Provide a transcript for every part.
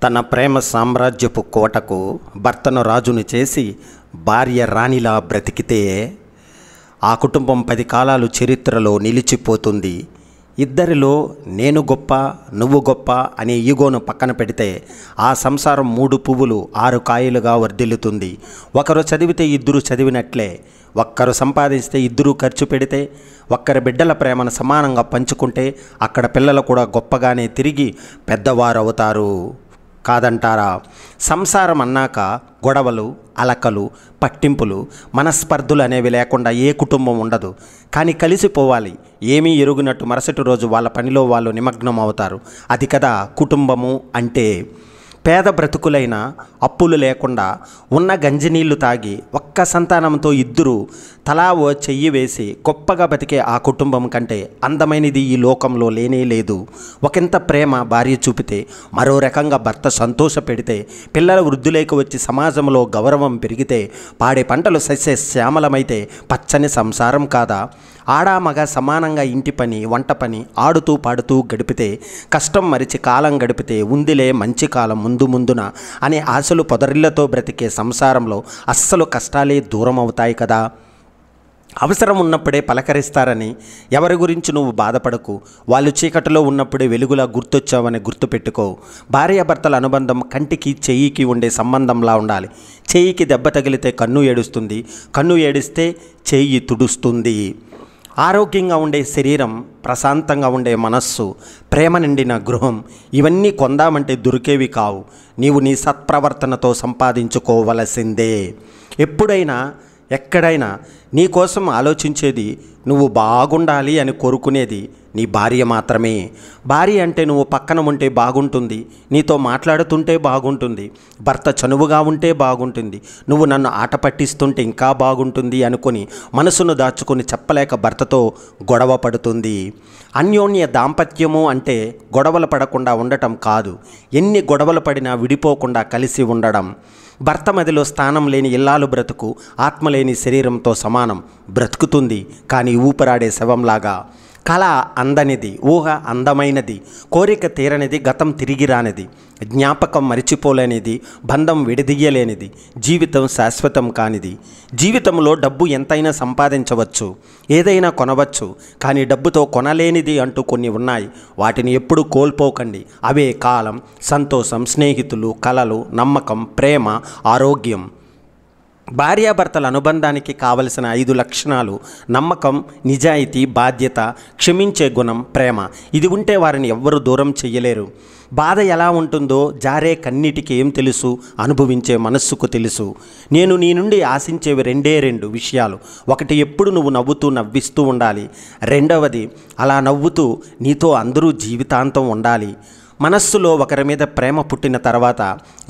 తన ప్రేమ సామ్రాజ్యపు కోటకు భర్తను రాజును చేసి భార్య రాణిలా బ్రతికితే ఆ కుటుంబం 10 కాలాలు చరిత్రలో నిలిచిపోతుంది. ఇద్దరిలో నేను గొప్ప నువ్వు గొప్ప అనే ఈగోను పక్కన పెడితే ఆ సంసారం 3 పువ్వులు 6 కాయలుగా వర్ధిల్లుతుంది. ఒకరు చదివితే ఇద్దరు చదివినట్లే, ఒక్కరు సంపాదిస్తే ఇద్దరు ఖర్చు పెడితే, ఒక్కరి బిడ్డల ప్రేమను సమానంగా పంచుకుంటే అక్కడ పిల్లలు కూడా గొప్పగానే తిరిగి పెద్దవారు అవుతారు. కాదంటారా? సంసారం అన్నాక గొడవలు, అలకలు, పట్టింపులు, మనస్పర్ధులు అనేవి లేకుండా ఏ కుటుంబం ఉండదు. కానీ కలిసిపోవాలి. ఏమీ ఎరుగునట్టు మరుసటి రోజు వాళ్ళ పనిలో వాళ్ళు నిమగ్నం అవుతారు. అది కదా కుటుంబము అంటే. పేద బ్రతుకులైన అప్పులు లేకుండా ఉన్న గంజినీళ్లు తాగి ఒక్క సంతానంతో ఇద్దరు తలా ఓ చెయ్యి వేసి గొప్పగా బతికే ఆ కుటుంబం కంటే అందమైనది ఈ లోకంలో లేనే లేదు. ఒకంత ప్రేమ భార్య చూపితే, మరో రకంగా భర్త సంతోష పెడితే, పిల్లల వృద్ధులేకి వచ్చి సమాజంలో గౌరవం పెరిగితే, పాడే పంటలు సస్య శ్యామలమైతే పచ్చని సంసారం కాదా? ఆడా మగ సమానంగా ఇంటి పని, వంట పని ఆడుతూ పాడుతూ గడిపితే, కష్టం మరిచి కాలం గడిపితే ఉందిలే మంచి కాలం ముందు ముందున అనే ఆశలు పొదరిళ్లతో బ్రతికే సంసారంలో అస్సలు కష్టాలే దూరం అవుతాయి కదా. అవసరం ఉన్నప్పుడే పలకరిస్తారని ఎవరి గురించి నువ్వు బాధపడకు. వాళ్ళు చీకటిలో ఉన్నప్పుడే వెలుగులా గుర్తొచ్చావని గుర్తుపెట్టుకో. భార్యాభర్తల అనుబంధం కంటికి చెయ్యికి ఉండే సంబంధంలా ఉండాలి. చెయ్యికి దెబ్బ తగిలితే కన్ను ఏడుస్తుంది, కన్ను ఏడిస్తే చెయ్యి తుడుస్తుంది. ఆరోగ్యంగా ఉండే శరీరం, ప్రశాంతంగా ఉండే మనస్సు, ప్రేమ నిండిన గృహం ఇవన్నీ కొందామంటే దొరికేవి కావు. నీవు నీ సత్ప్రవర్తనతో సంపాదించుకోవలసిందే. ఎప్పుడైనా ఎక్కడైనా నీ కోసం ఆలోచించేది, నువ్వు బాగుండాలి అని కోరుకునేది నీ భార్య మాత్రమే. భార్య అంటే నువ్వు పక్కన ఉంటే బాగుంటుంది, నీతో మాట్లాడుతుంటే బాగుంటుంది, భర్త చనువుగా ఉంటే బాగుంటుంది, నువ్వు నన్ను ఆట పట్టిస్తుంటే ఇంకా బాగుంటుంది అనుకొని మనసును దాచుకొని చెప్పలేక భర్తతో గొడవ పడుతుంది. అన్యోన్య దాంపత్యము అంటే గొడవలు పడకుండా ఉండటం కాదు, ఎన్ని గొడవలు పడినా విడిపోకుండా కలిసి ఉండడం. భర్త మదిలో స్థానం లేని ఇల్లాలు బ్రతుకు ఆత్మలేని శరీరంతో సమానం. బ్రతుకుతుంది కానీ ఊపిరాడే శవంలాగా. కళ అందనిది, ఊహ అందమైనది, కోరిక తీరనిది, గతం తిరిగి రానిది, జ్ఞాపకం మరిచిపోలేనిది, బంధం విడదీయలేనిది, జీవితం శాశ్వతం కానిది. జీవితంలో డబ్బు ఎంతైనా సంపాదించవచ్చు, ఏదైనా కొనవచ్చు, కానీ డబ్బుతో కొనలేనిది అంటూ కొన్ని ఉన్నాయి. వాటిని ఎప్పుడూ కోల్పోకండి. అవే కాలం, సంతోషం, స్నేహితులు, కలలు, నమ్మకం, ప్రేమ, ఆరోగ్యం. భార్యాభర్తల అనుబంధానికి కావలసిన 5 లక్షణాలు: నమ్మకం, నిజాయితీ, బాధ్యత, క్షమించే గుణం, ప్రేమ. ఇది ఉంటే వారిని ఎవ్వరూ దూరం చెయ్యలేరు. బాధ ఎలా ఉంటుందో జారే కన్నీటికి ఏం తెలుసు? అనుభవించే మనస్సుకు తెలుసు. నేను నీ నుండి ఆశించేవి 2 విషయాలు. ఒకటి, ఎప్పుడు నువ్వు నవ్వుతూ నవ్విస్తూ ఉండాలి. రెండవది, అలా నవ్వుతూ నీతో అందరూ జీవితాంతం ఉండాలి. మనస్సులో ఒకరి మీద ప్రేమ పుట్టిన తర్వాత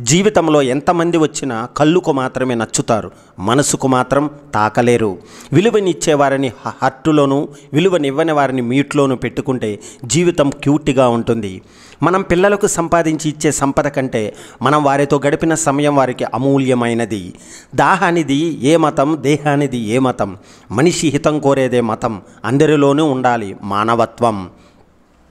జీవితంలో ఎంతమంది వచ్చినా కళ్ళుకు మాత్రమే నచ్చుతారు, మనసుకు మాత్రం తాకలేరు. విలువనిచ్చేవారిని హర్టులోనూ, విలువనివ్వని వారిని మ్యూట్లోనూ పెట్టుకుంటే జీవితం క్యూట్గా ఉంటుంది. మనం పిల్లలకు సంపాదించి ఇచ్చే సంపద కంటే మనం వారితో గడిపిన సమయం వారికి అమూల్యమైనది. దాహానిది ఏ మతం, దేహానిది ఏ మతం, మనిషి హితం కోరేదే మతం. అందరిలోనూ ఉండాలి మానవత్వం.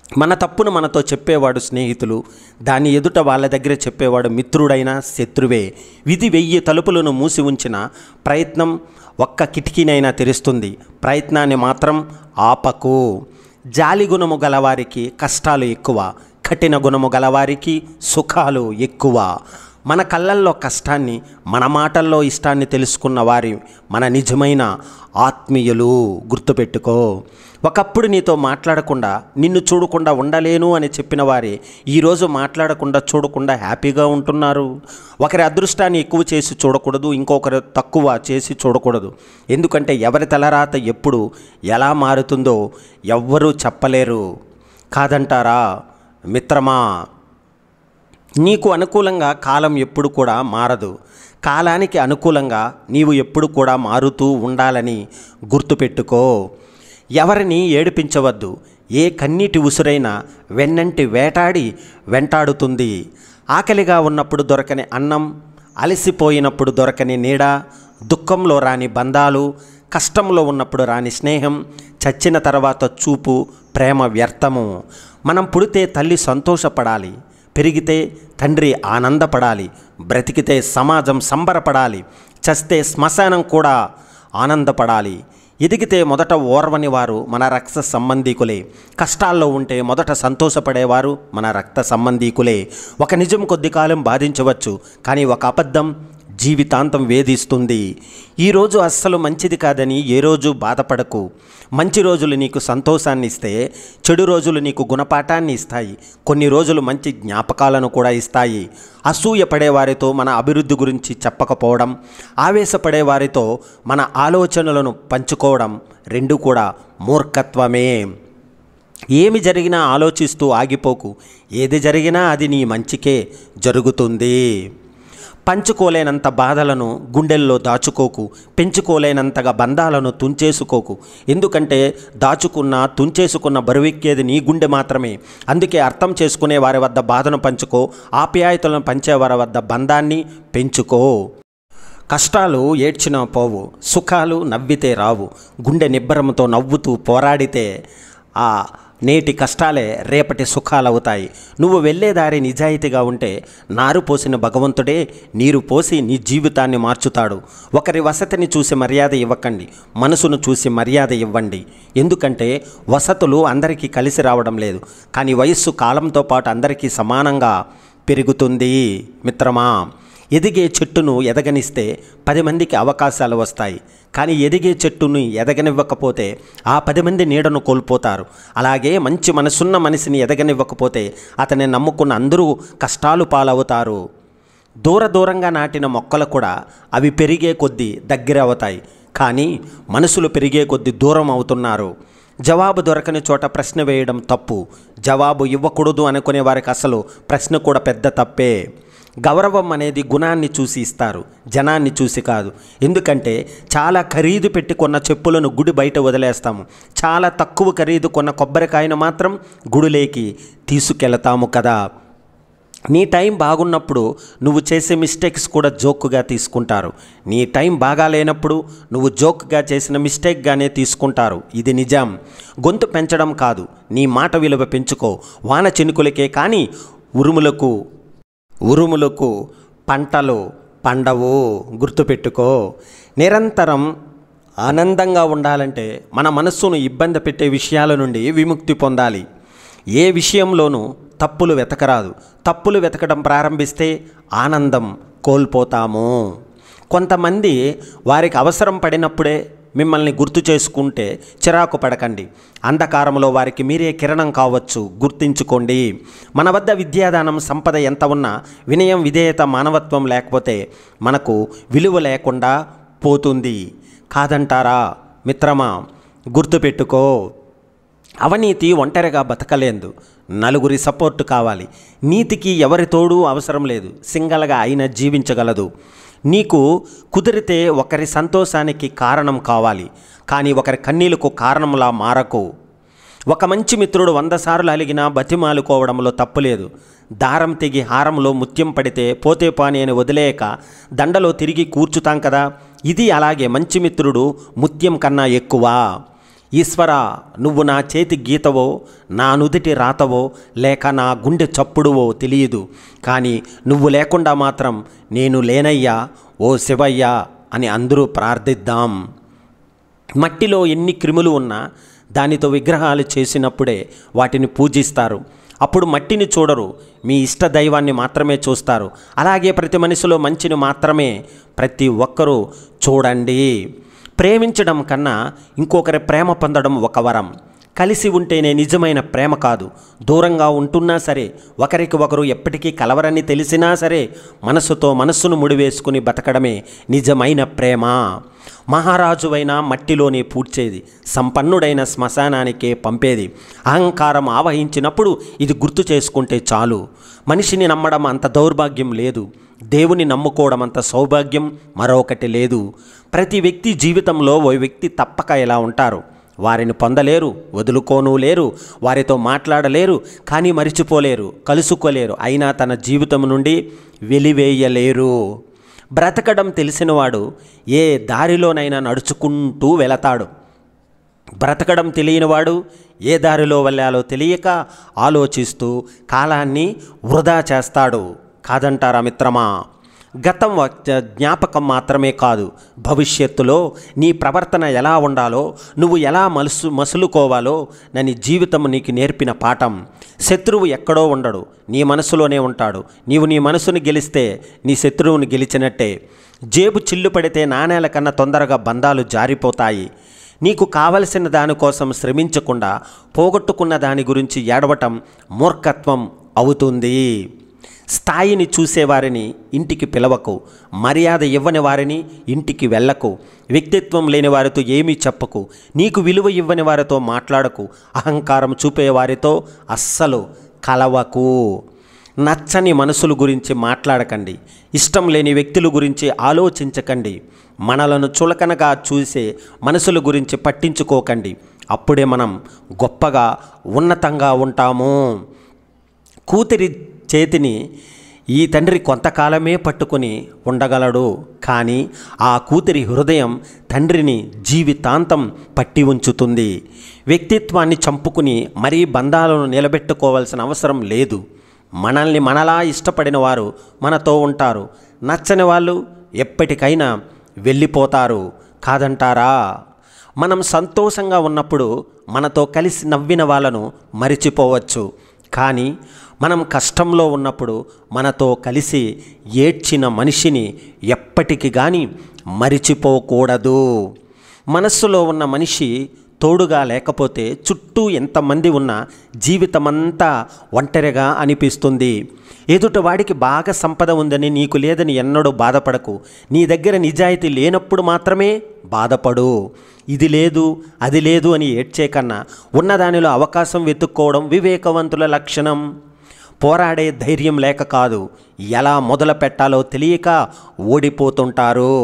మన తప్పును మనతో చెప్పేవాడు స్నేహితులు, దాని ఎదుట వాళ్ళ దగ్గర చెప్పేవాడు మిత్రుడైనా శత్రువే. విధి 1000 తలుపులను మూసి ఉంచిన ప్రయత్నం ఒక్క కిటికీనైనా తెరుస్తుంది. ప్రయత్నాన్ని మాత్రం ఆపకు. జాలి గుణము గలవారికి కష్టాలు ఎక్కువ, కఠిన గుణము గలవారికి సుఖాలు ఎక్కువ. మన కళ్ళల్లో కష్టాన్ని, మన మాటల్లో ఇష్టాన్ని తెలుసుకున్న వారి మన నిజమైన ఆత్మీయులు. గుర్తుపెట్టుకో. ఒకప్పుడు నీతో మాట్లాడకుండా, నిన్ను చూడకుండా ఉండలేను అని చెప్పిన వారే ఈరోజు మాట్లాడకుండా, చూడకుండా హ్యాపీగా ఉంటున్నారు. ఒకరి అదృష్టాన్ని ఎక్కువ చేసి చూడకూడదు, ఇంకొకరు తక్కువ చేసి చూడకూడదు. ఎందుకంటే ఎవరి తలరాత ఎప్పుడు ఎలా మారుతుందో ఎవ్వరూ చెప్పలేరు. కాదంటారా మిత్రమా? నీకు అనుకూలంగా కాలం ఎప్పుడు కూడా మారదు. కాలానికి అనుకూలంగా నీవు ఎప్పుడు కూడా మారుతూ ఉండాలని గుర్తుపెట్టుకో. ఎవరిని ఏడిపించవద్దు. ఏ కన్నీటి ఉసురైనా వెన్నంటి వేటాడి వెంటాడుతుంది. ఆకలిగా ఉన్నప్పుడు దొరకని అన్నం, అలసిపోయినప్పుడు దొరకని నీడ, దుఃఖంలో రాని బంధాలు, కష్టంలో ఉన్నప్పుడు రాని స్నేహం, చచ్చిన తర్వాత చూపు, ప్రేమ వ్యర్థము. మనం పుడితే తల్లి సంతోషపడాలి, పెరిగితే తండ్రి ఆనందపడాలి, బ్రతికితే సమాజం సంబరపడాలి, చస్తే శ్మశానం కూడా ఆనందపడాలి. ఎదిగితే మొదట ఓర్వని వారు మన రక్త సంబంధీకులే, కష్టాల్లో ఉంటే మొదట సంతోషపడేవారు మన రక్త సంబంధీకులే. ఒక నిజం కొద్ది కాలం బాధించవచ్చు, కానీ ఒక అబద్ధం జీవితాంతం వేధిస్తుంది. ఈరోజు అస్సలు మంచిది కాదని ఏ రోజు బాధపడకు. మంచి రోజులు నీకు సంతోషాన్ని ఇస్తే, చెడు రోజులు నీకు గుణపాఠాన్ని ఇస్తాయి. కొన్ని రోజులు మంచి జ్ఞాపకాలను కూడా ఇస్తాయి. అసూయ పడేవారితో మన అభివృద్ధి గురించి చెప్పకపోవడం, ఆవేశపడే వారితో మన ఆలోచనలను పంచుకోవడం రెండు కూడా మూర్ఖత్వమే. ఏమి జరిగినా ఆలోచిస్తూ ఆగిపోకు. ఏది జరిగినా అది నీ మంచికే జరుగుతుంది. పంచుకోలేనంత బాధలను గుండెల్లో దాచుకోకు, పెంచుకోలేనంతగా బంధాలను తుంచేసుకోకు. ఎందుకంటే దాచుకున్న తుంచేసుకున్న బరువెక్కేది నీ గుండె మాత్రమే. అందుకే అర్థం చేసుకునే వారి వద్ద బాధను పంచుకో, ఆప్యాయతలను పంచేవారి వద్ద బంధాన్ని పెంచుకో. కష్టాలు ఏడ్చినా పోవు, సుఖాలు నవ్వితే రావు. గుండె నిబ్బరంతో నవ్వుతూ పోరాడితే ఆ నేటి కష్టాలే రేపటి సుఖాలవుతాయి. నువ్వు వెళ్ళే దారి నిజాయితీగా ఉంటే నారు పోసిన భగవంతుడే నీరు పోసి నీ జీవితాన్ని మార్చుతాడు. ఒకరి వసతిని చూసి మర్యాద ఇవ్వకండి, మనసును చూసి మర్యాద ఇవ్వండి. ఎందుకంటే వసతులు అందరికీ కలిసి రావడం లేదు, కానీ వయస్సు కాలంతో పాటు అందరికీ సమానంగా పెరుగుతుంది. మిత్రమా, ఎదిగే చెట్టును ఎదగనిస్తే 10 మందికి అవకాశాలు వస్తాయి. కానీ ఎదిగే చెట్టును ఎదగనివ్వకపోతే ఆ 10 మంది నీడను కోల్పోతారు. అలాగే మంచి మనసున్న మనిషిని ఎదగనివ్వకపోతే అతన్ని నమ్ముకున్న అందరూ కష్టాలు పాలవుతారు. దూరంగా నాటిన మొక్కలు కూడా అవి పెరిగే కొద్దీ దగ్గర అవుతాయి, కానీ మనసులు పెరిగే కొద్దీ దూరం అవుతున్నారు. జవాబు దొరకని చోట ప్రశ్న వేయడం తప్పు. జవాబు ఇవ్వకూడదు అనుకునే వారికి అసలు ప్రశ్న కూడా పెద్ద తప్పే. గౌరవం అనేది గుణాన్ని చూసి ఇస్తారు, జనాన్ని చూసి కాదు. ఎందుకంటే చాలా ఖరీదు పెట్టి కొన్న చెప్పులను గుడి బయట వదిలేస్తాము, చాలా తక్కువ ఖరీదు కొన్న కొబ్బరికాయను మాత్రం గుడిలోకి తీసుకెళ్తాము కదా. నీ టైం బాగున్నప్పుడు నువ్వు చేసే మిస్టేక్స్ కూడా జోక్గా తీసుకుంటారు. నీ టైం బాగా లేనప్పుడు నువ్వు జోక్గా చేసిన మిస్టేక్గానే తీసుకుంటారు. ఇది నిజం. గొంతు పెంచడం కాదు, నీ మాట విలువ పెంచుకో. వాన చినుకులకే కానీ ఉరుములకు పంటలు పండవు, గుర్తుపెట్టుకో. నిరంతరం ఆనందంగా ఉండాలంటే మన మనస్సును ఇబ్బంది పెట్టే విషయాల నుండి విముక్తి పొందాలి. ఏ విషయంలోనూ తప్పులు వెతకరాదు. తప్పులు వెతకడం ప్రారంభిస్తే ఆనందం కోల్పోతాము. కొంతమంది వారికి అవసరం పడినప్పుడే మిమ్మల్ని గుర్తు చేసుకుంటే చిరాకు పడకండి. అంధకారంలో వారికి మీరే కిరణం కావచ్చు, గుర్తించుకోండి. మన వద్ద విద్యాదానం సంపద ఎంత ఉన్నా వినయం, విధేయత, మానవత్వం లేకపోతే మనకు విలువ లేకుండా పోతుంది. కాదంటారా మిత్రమా? గుర్తుపెట్టుకో, అవినీతి ఒంటరిగా బతకలేదు, నలుగురి సపోర్టు కావాలి. నీతికి ఎవరి తోడు అవసరం లేదు, సింగల్గా అయినా జీవించగలదు. నీకు కుదిరితే ఒకరి సంతోషానికి కారణం కావాలి, కానీ ఒకరి కన్నీళ్లకు కారణంలా మారకు. ఒక మంచి మిత్రుడు 100 సార్లు అలిగినా బతిమాలుకోవడంలో తప్పులేదు. దారం తెగి హారంలో ముత్యం పడితే పోతే పాని అని వదిలేయక దండలో తిరిగి కూర్చుతాం కదా. ఇది అలాగే. మంచి మిత్రుడు ముత్యం కన్నా ఎక్కువ. ఈశ్వరా, నువ్వు నా చేతి గీతవో, నా నుదిటి రాతవో, లేక నా గుండె చప్పుడువో తెలియదు, కానీ నువ్వు లేకుండా మాత్రం నేను లేనయ్యా ఓ శివయ్యా అని అందరూ ప్రార్థిద్దాం. మట్టిలో ఎన్ని క్రిములు ఉన్నా దానితో విగ్రహాలు చేసినప్పుడే వాటిని పూజిస్తారు. అప్పుడు మట్టిని చూడరు, మీ ఇష్ట దైవాన్ని మాత్రమే చూస్తారు. అలాగే ప్రతి మనిషిలో మంచిని మాత్రమే ప్రతి ఒక్కరూ చూడండి. ప్రేమించడం కన్నా ఇంకొకరి ప్రేమ పొందడం ఒక వరం. కలిసి ఉంటేనే నిజమైన ప్రేమ కాదు. దూరంగా ఉంటున్నా సరే, ఒకరికి ఒకరు ఎప్పటికీ కలవరని తెలిసినా సరే, మనసుతో మనస్సును ముడివేసుకుని బతకడమే నిజమైన ప్రేమ. మహారాజువైన మట్టిలోనే పూడ్చేది, సంపన్నుడైన శ్మశానానికే పంపేది. అహంకారం ఆవహించినప్పుడు ఇది గుర్తు చేసుకుంటే చాలు. మనిషిని నమ్మడం అంత దౌర్భాగ్యం లేదు, దేవుని నమ్ముకోవడం అంత సౌభాగ్యం మరొకటి లేదు. ప్రతి వ్యక్తి జీవితంలో ఓ వ్యక్తి తప్పక ఇలా ఉంటారు. వారిని పొందలేరు, వదులుకోను లేరు, వారితో మాట్లాడలేరు, కానీ మరిచిపోలేరు, కలుసుకోలేరు, అయినా తన జీవితం నుండి వెలివేయలేరు. బ్రతకడం తెలిసినవాడు ఏ దారిలోనైనా నడుచుకుంటూ వెళతాడు. బ్రతకడం తెలియనివాడు ఏ దారిలో వెళ్ళాలో తెలియక ఆలోచిస్తూ కాలాన్ని వృధా చేస్తాడు. కాదంటారా మిత్రమా? గతం జ్ఞాపకం మాత్రమే కాదు, భవిష్యత్తులో నీ ప్రవర్తన ఎలా ఉండాలో, నువ్వు ఎలా మసులుకోవాలో నీ జీవితం నీకు నేర్పిన పాఠం. శత్రువు ఎక్కడో ఉండడు, నీ మనసులోనే ఉంటాడు. నీవు నీ మనసును గెలిస్తే నీ శత్రువుని గెలిచినట్టే. జేబు చిల్లు పడితే నాణేల కన్నా తొందరగా బంధాలు జారిపోతాయి. నీకు కావలసిన దానికోసం శ్రమించకుండా పోగొట్టుకున్న దాని గురించి ఏడవటం మూర్ఖత్వం అవుతుంది. స్థాయిని చూసేవారిని ఇంటికి పిలవకు, మర్యాద ఇవ్వని వారిని ఇంటికి వెళ్ళకు, వ్యక్తిత్వం లేని వారితో ఏమీ చెప్పకు, నీకు విలువ ఇవ్వని వారితో మాట్లాడకు, అహంకారం చూపేవారితో అస్సలు కలవకు. నచ్చని మనసుల గురించి మాట్లాడకండి, ఇష్టం లేని వ్యక్తుల గురించి ఆలోచించకండి, మనలను చులకనగా చూసే మనసుల గురించి పట్టించుకోకండి. అప్పుడే మనం గొప్పగా ఉన్నతంగా ఉంటాము. కూతురి చేతిని ఈ తండ్రి కొంతకాలమే పట్టుకొని ఉండగలడు, కానీ ఆ కూతురి హృదయం తండ్రిని జీవితాంతం పట్టి ఉంచుతుంది. వ్యక్తిత్వాన్ని చంపుకుని మరీ బంధాలను నిలబెట్టుకోవాల్సిన అవసరం లేదు. మనల్ని మనలా ఇష్టపడిన వారు మనతో ఉంటారు, నచ్చని వాళ్ళు ఎప్పటికైనా వెళ్ళిపోతారు. కాదంటారా? మనం సంతోషంగా ఉన్నప్పుడు మనతో కలిసి నవ్విన వాళ్ళను మరిచిపోవచ్చు, కానీ మనం కష్టంలో ఉన్నప్పుడు మనతో కలిసి ఏడ్చిన మనిషిని ఎప్పటికి కానీ మరిచిపోకూడదు. మనస్సులో ఉన్న మనిషి తోడుగా లేకపోతే చుట్టూ ఎంతమంది ఉన్నా జీవితమంతా ఒంటరిగా అనిపిస్తుంది. ఎదుటివాడికి బాగా సంపద ఉందని నీకు లేదని ఎన్నడూ బాధపడకు. నీ దగ్గర నిజాయితీ లేనప్పుడు మాత్రమే బాధపడు. ఇది లేదు అది లేదు అని ఏడ్చే కన్నా ఉన్నదానిలో అవకాశం వెతుక్కోవడం వివేకవంతుల లక్షణం. పోరాడే ధైర్యం లేక కాదు, ఎలా మొదలు పెట్టాలో తెలియక ఓడిపోతుంటారు.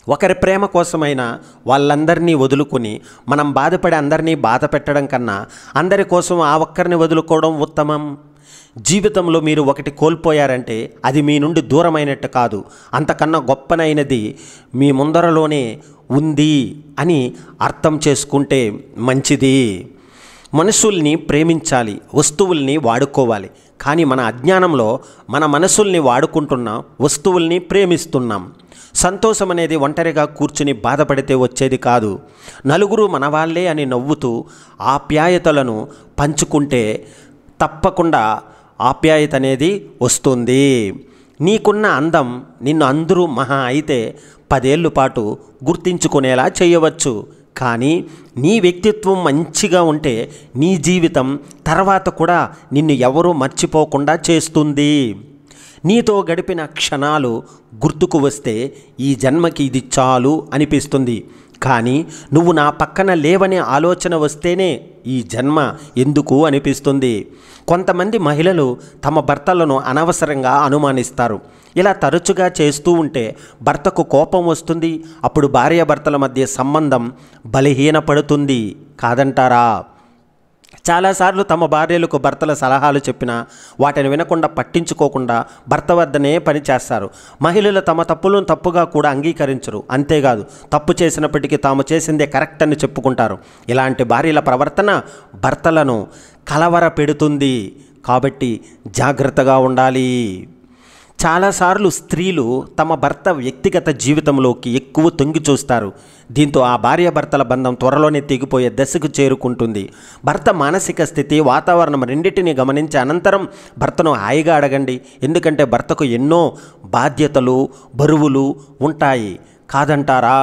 ఒకరి ప్రేమ కోసమైనా వాళ్ళందరినీ వదులుకొని మనం బాధపడి అందరినీ బాధ పెట్టడం కన్నా అందరి కోసం ఆ ఒక్కరిని వదులుకోవడం ఉత్తమం. జీవితంలో మీరు ఒకటి కోల్పోయారంటే అది మీ నుండి దూరమైనట్టు కాదు, అంతకన్నా గొప్పనైనది మీ ముందరలోనే ఉంది అని అర్థం చేసుకుంటే మంచిది. మనుషుల్ని ప్రేమించాలి, వస్తువుల్ని వాడుకోవాలి, కానీ మన అజ్ఞానంలో మన మనసుల్ని వాడుకుంటున్నాం, వస్తువుల్ని ప్రేమిస్తున్నాం. సంతోషం అనేది ఒంటరిగా కూర్చుని బాధపడితే వచ్చేది కాదు. నలుగురు మనవాళ్లే అని నవ్వుతూ ఆప్యాయతలను పంచుకుంటే తప్పకుండా ఆప్యాయత అనేది వస్తుంది. నీకున్న అందం నిన్ను అందరూ మహా అయితే 10 ఏళ్ల పాటు గుర్తించుకునేలా చేయవచ్చు, కానీ నీ వ్యక్తిత్వం మంచిగా ఉంటే నీ జీవితం తర్వాత కూడా నిన్ను ఎవరూ మర్చిపోకుండా చేస్తుంది. నీతో గడిపిన క్షణాలు గుర్తుకు వస్తే ఈ జన్మకి ఇది చాలు అనిపిస్తుంది, కానీ నువ్వు నా పక్కన లేవనే ఆలోచన వస్తేనే ఈ జన్మ ఎందుకు అనిపిస్తుంది. కొంతమంది మహిళలు తమ భర్తలను అనవసరంగా అనుమానిస్తారు. ఇలా తరచుగా చేస్తూ ఉంటే భర్తకు కోపం వస్తుంది. అప్పుడు భార్యాభర్తల మధ్య సంబంధం బలహీనపడుతుంది. కాదంటారా? చాలాసార్లు తమ భార్యలకు భర్తల సలహాలు చెప్పినా వాటిని వినకుండా పట్టించుకోకుండా భర్త వద్దనే పనిచేస్తారు. మహిళలు తమ తప్పులను తప్పుగా కూడా అంగీకరించరు. అంతేకాదు, తప్పు చేసినప్పటికీ తాము చేసిందే కరెక్ట్ అని చెప్పుకుంటారు. ఇలాంటి భార్యల ప్రవర్తన భర్తలను కలవరపెడుతుంది. కాబట్టి జాగ్రత్తగా ఉండాలి. చాలాసార్లు స్త్రీలు తమ భర్త వ్యక్తిగత జీవితంలోకి ఎక్కువ తొంగి చూస్తారు. దీంతో ఆ భార్యాభర్తల బంధం త్వరలోనే తెగిపోయే దశకు చేరుకుంటుంది. భర్త మానసిక స్థితి, వాతావరణం రెండింటినీ గమనించి అనంతరం భర్తను హాయిగా అడగండి. ఎందుకంటే భర్తకు ఎన్నో బాధ్యతలు, బరువులు ఉంటాయి. కాదంటారా?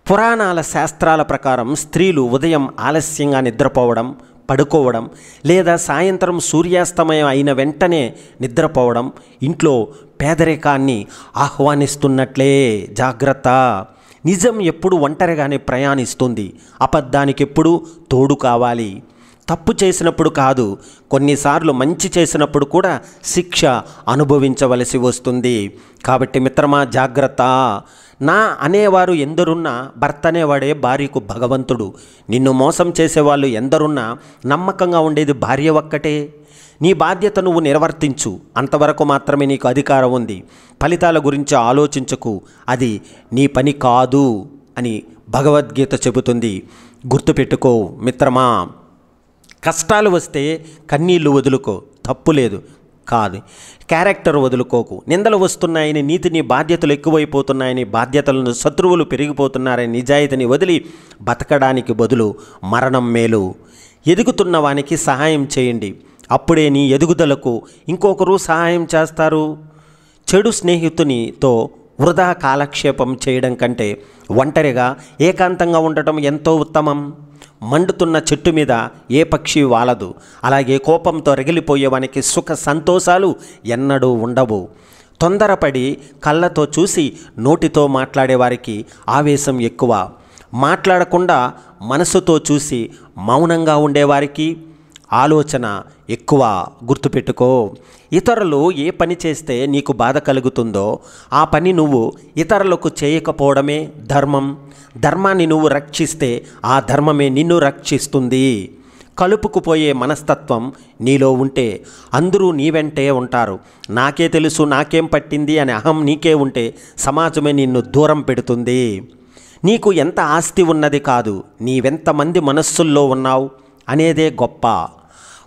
పురాణాల శాస్త్రాల ప్రకారం స్త్రీలు ఉదయం ఆలస్యంగా నిద్రపోవడం, పడుకోవడం లేదా సాయంత్రం సూర్యాస్తమయం అయిన వెంటనే నిద్రపోవడం ఇంట్లో పేదరికాన్ని ఆహ్వానిస్తున్నట్లే. జాగ్రత్త. నిజం ఎప్పుడు ఒంటరిగానే ప్రయాణిస్తుంది. అబద్ధానికి ఎప్పుడు తోడు కావాలి. తప్పు చేసినప్పుడు కాదు, కొన్నిసార్లు మంచి చేసినప్పుడు కూడా శిక్ష అనుభవించవలసి వస్తుంది. కాబట్టి మిత్రమా, జాగ్రత్త. నా అనేవారు ఎందరున్నా భర్త అనేవాడే భార్యకు భగవంతుడు. నిన్ను మోసం చేసేవాళ్ళు ఎందరున్నా నమ్మకంగా ఉండేది భార్య ఒక్కటే. నీ బాధ్యత నువ్వు నిర్వర్తించు, అంతవరకు మాత్రమే నీకు అధికారం ఉంది. ఫలితాల గురించి ఆలోచించకు, అది నీ పని కాదు అని భగవద్గీత చెబుతుంది. గుర్తుపెట్టుకో మిత్రమా, కష్టాలు వస్తే కన్నీళ్లు వదులుకో, తప్పు లేదు. కాదు, క్యారెక్టర్ వదులుకోకు. నిందలు వస్తున్నాయని, నీతిని బాధ్యతలు ఎక్కువైపోతున్నాయని, బాధ్యతలను శత్రువులు పెరిగిపోతున్నారని నిజాయితీని వదిలి బతకడానికి బదులు మరణం మేలు. ఎదుగుతున్న వానికి సహాయం చేయండి, అప్పుడే నీ ఎదుగుదలకు ఇంకొకరు సహాయం చేస్తారు. చెడు స్నేహితునితో వృధా కాలక్షేపం చేయడం కంటే ఒంటరిగా ఏకాంతంగా ఉండటం ఎంతో ఉత్తమం. మండుతున్న చెట్టు మీద ఏ పక్షి వాలదు, అలాగే కోపంతో రగిలిపోయేవానికి సుఖ సంతోషాలు ఎన్నడూ ఉండవు. తొందరపడి కళ్ళతో చూసి నోటితో మాట్లాడేవారికి ఆవేశం ఎక్కువ. మాట్లాడకుండా మనసుతో చూసి మౌనంగా ఉండేవారికి ఆలోచన ఎక్కువ. గుర్తుపెట్టుకో, ఇతరులు ఏ పని చేస్తే నీకు బాధ కలుగుతుందో ఆ పని నువ్వు ఇతరులకు చేయకపోవడమే ధర్మం. ధర్మాన్ని నువ్వు రక్షిస్తే ఆ ధర్మమే నిన్ను రక్షిస్తుంది. కలుపుకుపోయే మనస్తత్వం నీలో ఉంటే అందరూ నీ వెంటే ఉంటారు. నాకే తెలుసు, నాకేం పట్టింది అనే అహం నీకే ఉంటే సమాజమే నిన్ను దూరం పెడుతుంది. నీకు ఎంత ఆస్తి ఉన్నది కాదు, నీవెంతమంది మనస్సుల్లో ఉన్నావు అనేదే గొప్ప.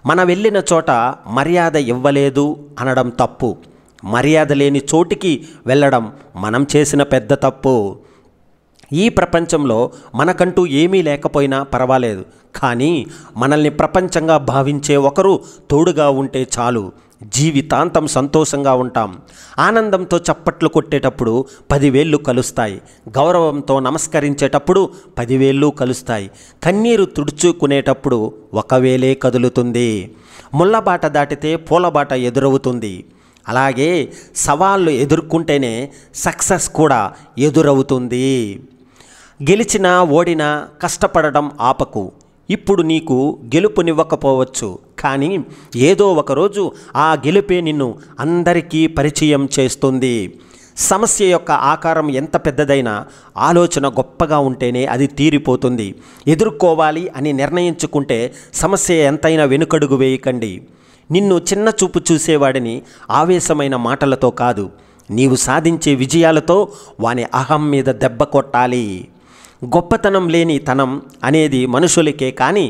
మన వెళ్ళిన చోట మర్యాద ఇవ్వలేదు అనడం తప్పు. మర్యాద లేని చోటికి వెళ్ళడం మనం చేసిన పెద్ద తప్పు. ఈ ప్రపంచంలో మనకంటూ ఏమీ లేకపోయినా పర్వాలేదు, కానీ మనల్ని ప్రపంచంగా భావించే ఒకరు తోడుగా ఉంటే చాలు. జీవితాంతం సంతోషంగా ఉంటాం. ఆనందంతో చప్పట్లు కొట్టేటప్పుడు 10 వేళ్ళు కలుస్తాయి. గౌరవంతో నమస్కరించేటప్పుడు 10 వేళ్ళు కలుస్తాయి. కన్నీరు తుడుచుకునేటప్పుడు 1 వేలే కదులుతుంది. ముళ్ళబాట దాటితే పూలబాట ఎదురవుతుంది. అలాగే సవాళ్ళు ఎదుర్కొంటేనే సక్సెస్ కూడా ఎదురవుతుంది. గెలిచినా ఓడినా కష్టపడడం ఆపకు. ఇప్పుడు నీకు గెలుపునివ్వకపోవచ్చు, కానీ ఏదో ఒకరోజు ఆ గెలుపే నిన్ను అందరికీ పరిచయం చేస్తుంది. సమస్య యొక్క ఆకారం ఎంత పెద్దదైనా ఆలోచన గొప్పగా ఉంటేనే అది తీరిపోతుంది. ఎదుర్కోవాలి అని నిర్ణయించుకుంటే సమస్య ఎంతైనా వెనుకడుగు వేయకండి. నిన్ను చిన్న చూపు చూసేవాడిని ఆవేశమైన మాటలతో కాదు, నీవు సాధించే విజయాలతో వాని అహం మీద దెబ్బ కొట్టాలి. గొప్పతనం లేని తనం అనేది మనుషులకే, కానీ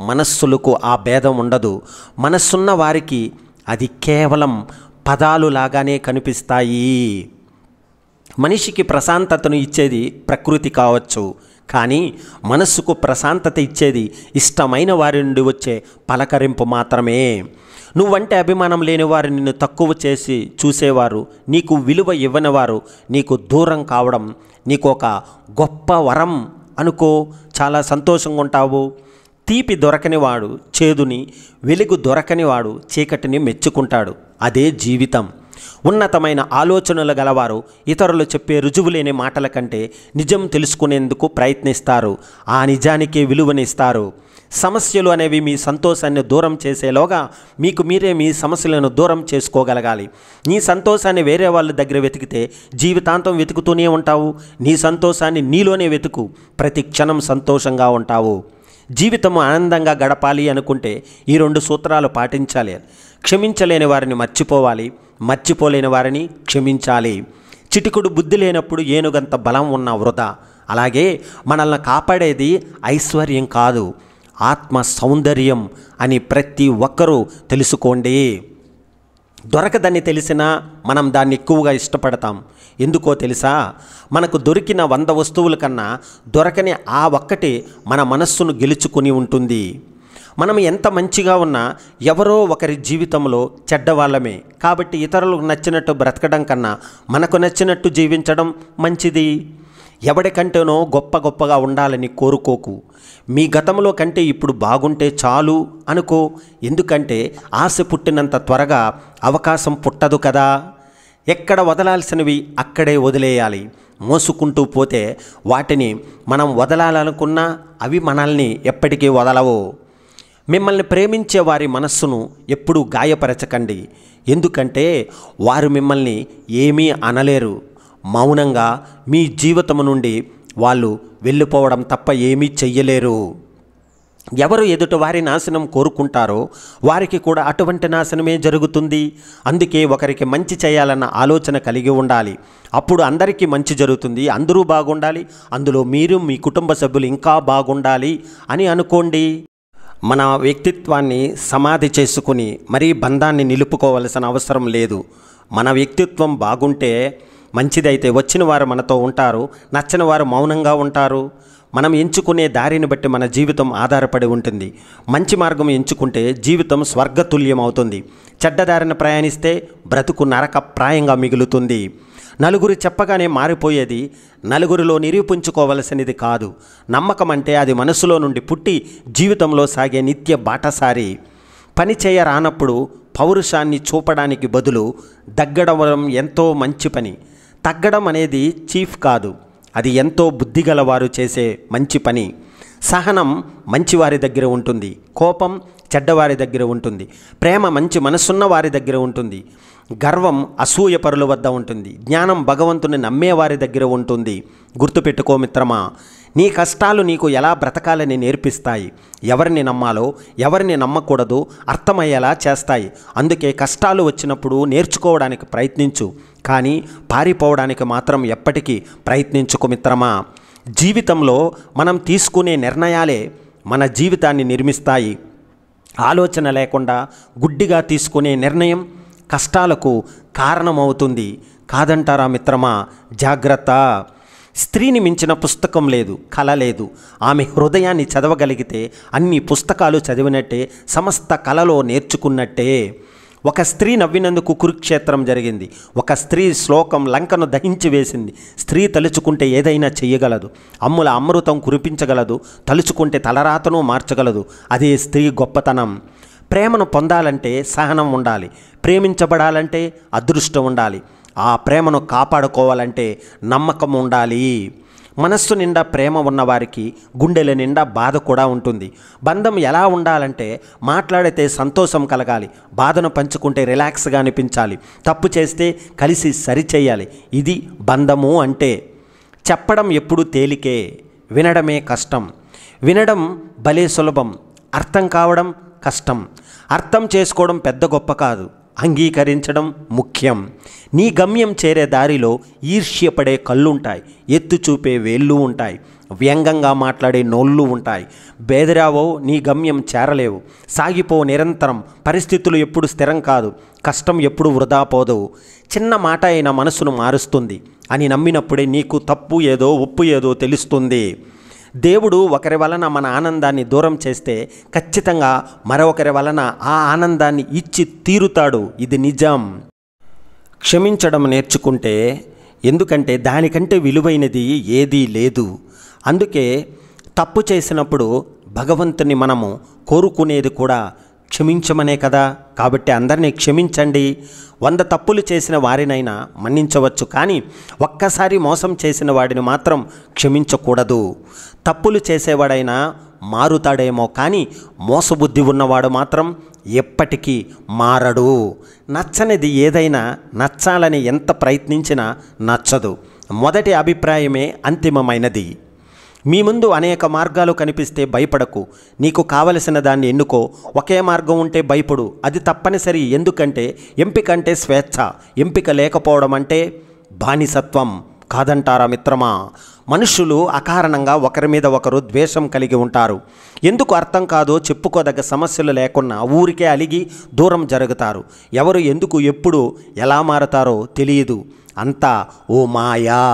మనస్సులకు ఆ భేదం ఉండదు. మనస్సున్న వారికి అది కేవలం పదాలు లాగానే కనిపిస్తాయి. మనిషికి ప్రశాంతతను ఇచ్చేది ప్రకృతి కావచ్చు, కానీ మనస్సుకు ప్రశాంతత ఇచ్చేది ఇష్టమైన వారి నుండి వచ్చే పలకరింపు మాత్రమే. నువ్వంటే అభిమానం లేని వారు నిన్ను తక్కువ చేసి చూసేవారు, నీకు విలువ ఇవ్వనివారు నీకు దూరం కావడం నీకు ఒక గొప్ప వరం అనుకో. చాలా సంతోషంగా ఉంటావు. తీపి దొరకనివాడు చేదుని, వెలుగు దొరకనివాడు చీకటిని మెచ్చుకుంటాడు. అదే జీవితం. ఉన్నతమైన ఆలోచనలు గలవారు ఇతరులు చెప్పే రుజువులేని మాటల కంటే నిజం తెలుసుకునేందుకు ప్రయత్నిస్తారు. ఆ నిజానికే విలువనిస్తారు. సమస్యలు అనేవి మీ సంతోషాన్ని దూరం చేసేలోగా మీకు మీరే మీ సమస్యలను దూరం చేసుకోగలగాలి. నీ సంతోషాన్ని వేరే వాళ్ళ దగ్గర వెతికితే జీవితాంతం వెతుకుతూనే ఉంటావు. నీ సంతోషాన్ని నీలోనే వెతుకు, ప్రతి క్షణం సంతోషంగా ఉంటావు. జీవితం ఆనందంగా గడపాలి అనుకుంటే ఈ 2 సూత్రాలు పాటించాలి. క్షమించలేని వారిని మర్చిపోవాలి, మర్చిపోలేని వారిని క్షమించాలి. చిటికుడు బుద్ధి లేనప్పుడు ఏనుగంత బలం ఉన్న వృధా. అలాగే మనల్ని కాపాడేది ఐశ్వర్యం కాదు, ఆత్మ సౌందర్యం అని ప్రతి ఒక్కరూ తెలుసుకోండి. దొరకదని తెలిసినా మనం దాన్ని ఎక్కువగా ఇష్టపడతాం. ఎందుకో తెలుసా? మనకు దొరికిన 100 వస్తువుల కన్నా దొరకని ఆ ఒక్కటి మన మనస్సును గెలుచుకుని ఉంటుంది. మనం ఎంత మంచిగా ఉన్నా ఎవరో ఒకరి జీవితంలో చెడ్డవాళ్ళమే. కాబట్టి ఇతరులకు నచ్చినట్టు బ్రతకడం కన్నా మనకు నచ్చినట్టు జీవించడం మంచిది. ఎవడికంటేనో గొప్పగా ఉండాలని కోరుకోకు. మీ గతంలో కంటే ఇప్పుడు బాగుంటే చాలు అనుకో. ఎందుకంటే ఆశ పుట్టినంత త్వరగా అవకాశం పుట్టదు కదా. ఎక్కడ వదలాల్సినవి అక్కడే వదిలేయాలి. మోసుకుంటూ పోతే వాటిని మనం వదలాలనుకున్నా అవి మనల్ని ఎప్పటికీ వదలవు. మిమ్మల్ని ప్రేమించే వారి మనస్సును ఎప్పుడూ గాయపరచకండి. ఎందుకంటే వారు మిమ్మల్ని ఏమీ అనలేరు. మౌనంగా మీ జీవితం నుండి వాళ్ళు వెళ్ళిపోవడం తప్ప ఏమీ చెయ్యలేరు. ఎవరు ఎదుటి వారి నాశనం కోరుకుంటారో వారికి కూడా అటువంటి నాశనమే జరుగుతుంది. అందుకే ఒకరికి మంచి చేయాలన్న ఆలోచన కలిగి ఉండాలి. అప్పుడు అందరికీ మంచి జరుగుతుంది, అందరూ బాగుండాలి, అందులో మీరు మీ కుటుంబ సభ్యులు ఇంకా బాగుండాలి అని అనుకోండి. మన వ్యక్తిత్వాన్ని సమాధి చేసుకుని మరీ బంధాన్ని నిలుపుకోవలసిన అవసరం లేదు. మన వ్యక్తిత్వం బాగుంటే మంచిదైతే వచ్చిన వారు మనతో ఉంటారు, నచ్చని వారు మౌనంగా ఉంటారు. మనం ఎంచుకునే దారిని బట్టి మన జీవితం ఆధారపడి ఉంటుంది. మంచి మార్గం ఎంచుకుంటే జీవితం స్వర్గతుల్యం అవుతుంది. చెడ్డదారిన ప్రయాణిస్తే బ్రతుకు నరక ప్రాయంగా మిగులుతుంది. నలుగురు చెప్పగానే మారిపోయేది నలుగురిలో నిరూపించుకోవలసినది కాదు. నమ్మకం అంటే అది మనసులో నుండి పుట్టి జీవితంలో సాగే నిత్య బాటసారి. పని చేయరానప్పుడు పౌరుషాన్ని చూపడానికి బదులు దగ్గడం ఎంతో మంచి పని. తగ్గడం అనేది చీఫ్ కాదు, అది ఎంతో బుద్ధిగలవారు చేసే మంచి పని. సహనం మంచివారి దగ్గర ఉంటుంది, కోపం చెడ్డవారి దగ్గర ఉంటుంది, ప్రేమ మంచి మనసున్న వారి దగ్గర ఉంటుంది, గర్వం అసూయపరుల వద్ద ఉంటుంది, జ్ఞానం భగవంతుని నమ్మేవారి దగ్గర ఉంటుంది. గుర్తుపెట్టుకో మిత్రమా, నీ కష్టాలు నీకు ఎలా బ్రతకాలని నేర్పిస్తాయి. ఎవరిని నమ్మాలో ఎవరిని నమ్మకూడదో అర్థమయ్యేలా చేస్తాయి. అందుకే కష్టాలు వచ్చినప్పుడు నేర్చుకోవడానికి ప్రయత్నించు, కానీ పారిపోవడానికి మాత్రం ఎప్పటికీ ప్రయత్నించుకో మిత్రమా. జీవితంలో మనం తీసుకునే నిర్ణయాలే మన జీవితాన్ని నిర్మిస్తాయి. ఆలోచన లేకుండా గుడ్డిగా తీసుకునే నిర్ణయం కష్టాలకు కారణమవుతుంది. కాదంటారా మిత్రమా? జాగ్రత్త. స్త్రీని మించిన పుస్తకం లేదు, కళ లేదు. ఆమె హృదయాన్ని చదవగలిగితే అన్ని పుస్తకాలు చదివినట్టే, సమస్త కళలో నేర్చుకున్నట్టే. ఒక స్త్రీ నవ్వినందుకు కురుక్షేత్రం జరిగింది. ఒక స్త్రీ శ్లోకం లంకను దహించి వేసింది. స్త్రీ తలుచుకుంటే ఏదైనా చెయ్యగలదు. అమ్ముల అమృతం కురిపించగలదు. తలుచుకుంటే తలరాతను మార్చగలదు. అదే స్త్రీ గొప్పతనం. ప్రేమను పొందాలంటే సహనం ఉండాలి. ప్రేమించబడాలంటే అదృష్టం ఉండాలి. ఆ ప్రేమను కాపాడుకోవాలంటే నమ్మకం ఉండాలి. మనస్సు నిండా ప్రేమ ఉన్నవారికి గుండెల నిండా బాధ కూడా ఉంటుంది. బంధం ఎలా ఉండాలంటే మాట్లాడితే సంతోషం కలగాలి, బాధను పంచుకుంటే రిలాక్స్గా అనిపించాలి, తప్పు చేస్తే కలిసి సరిచేయాలి. ఇది బంధము అంటే. చెప్పడం ఎప్పుడు తేలికే, వినడమే కష్టం. వినడం భలే సులభం, అర్థం కావడం కష్టం. అర్థం చేసుకోవడం పెద్ద గొప్ప కాదు, అంగీకరించడం ముఖ్యం. నీ గమ్యం చేరే దారిలో ఈర్ష్యపడే కళ్ళుంటాయి, ఎత్తు చూపే వేళ్ళు ఉంటాయి, వ్యంగ్యంగా మాట్లాడే నోళ్ళు ఉంటాయి. బేదరావో నీ గమ్యం చేరలేవు. సాగిపో నిరంతరం. పరిస్థితులు ఎప్పుడు స్థిరం కాదు, కష్టం ఎప్పుడు వృధా పోదు. చిన్న మాట అయినా మనసును మారుస్తుంది అని నమ్మినప్పుడే నీకు తప్పు ఏదో ఒప్పు ఏదో తెలుస్తుంది. దేవుడు ఒకరి వలన మన ఆనందాన్ని దూరం చేస్తే ఖచ్చితంగా మరొకరి వలన ఆ ఆనందాన్ని ఇచ్చి తీరుతాడు. ఇది నిజం. క్షమించడం నేర్చుకుంటే, ఎందుకంటే దానికంటే విలువైనది ఏదీ లేదు. అందుకే తప్పు చేసినప్పుడు భగవంతుని మనము కోరుకునేది కూడా క్షమించమనే కదా. కాబట్టి అందరినీ క్షమించండి. 100 తప్పులు చేసిన వారినైనా మన్నించవచ్చు, కానీ ఒక్కసారి మోసం చేసిన వాడిని మాత్రం క్షమించకూడదు. తప్పులు చేసేవాడైనా మారుతాడేమో, కానీ మోసబుద్ధి ఉన్నవాడు మాత్రం ఎప్పటికీ మారడు. నచ్చనిది ఏదైనా నచ్చాలని ఎంత ప్రయత్నించినా నచ్చదు. మొదటి అభిప్రాయమే అంతిమమైనది. మీ ముందు అనేక మార్గాలు కనిపిస్తే భయపడకు. నీకు కావలసిన దాన్ని ఎన్నుకో. ఒకే మార్గం ఉంటే భయపడు, అది తప్పనిసరి. ఎందుకంటే ఎంపిక అంటే స్వేచ్ఛ, ఎంపిక లేకపోవడం అంటే బానిసత్వం. కాదంటారా మిత్రమా? మనుషులు అకారణంగా ఒకరి మీద ఒకరు ద్వేషం కలిగి ఉంటారు. ఎందుకు అర్థం కాదో చెప్పుకోదగ్గ సమస్యలు లేకున్నా ఊరికే అలిగి దూరం జరుగుతారు. ఎవరు ఎందుకు ఎప్పుడు ఎలా మారతారో తెలియదు. అంతా ఓ మాయా.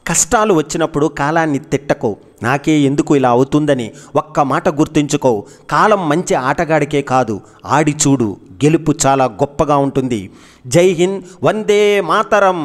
కష్టాలు వచ్చినప్పుడు కాలాన్ని తిట్టకో, నాకే ఎందుకు ఇలా అవుతుందని ఒక్క మాట గుర్తుంచుకో. కాలం మంచి ఆటగాడికే కాదు, ఆడి చూడు, గెలుపు చాలా గొప్పగా ఉంటుంది. జై హింద్, వందే మాతరం.